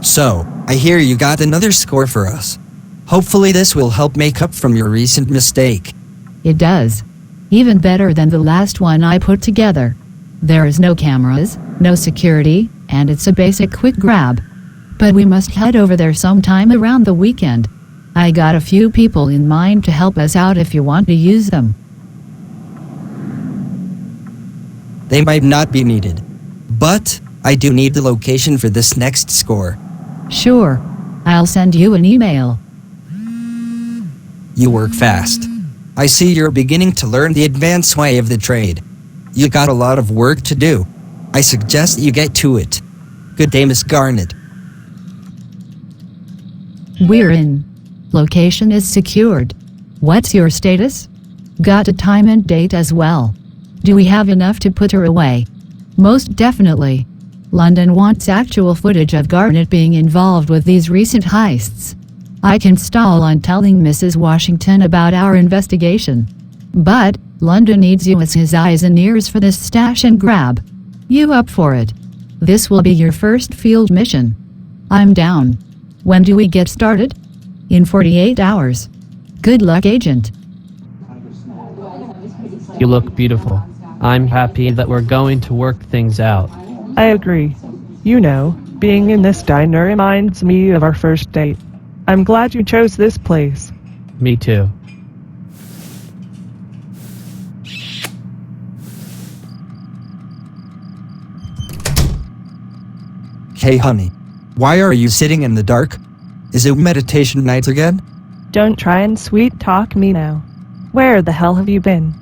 So, I hear you got another score for us. Hopefully this will help make up from your recent mistake. It does. Even better than the last one I put together. There is no cameras, no security, and it's a basic quick grab. But we must head over there sometime around the weekend. I got a few people in mind to help us out if you want to use them. They might not be needed. But, I do need the location for this next score. Sure. I'll send you an email. You work fast. I see you're beginning to learn the advanced way of the trade. You got a lot of work to do. I suggest you get to it. Good day, Miss Garnet. We're in. Location is secured. What's your status? Got a time and date as well. Do we have enough to put her away? Most definitely. London wants actual footage of Garnet being involved with these recent heists. I can stall on telling Mrs. Washington about our investigation. But, London needs you as his eyes and ears for this stash and grab. You up for it? This will be your first field mission. I'm down. When do we get started? In 48 hours. Good luck, Agent. You look beautiful. I'm happy that we're going to work things out. I agree. You know, being in this diner reminds me of our first date. I'm glad you chose this place. Me too. Hey honey, why are you sitting in the dark? Is it meditation night again? Don't try and sweet talk me now. Where the hell have you been?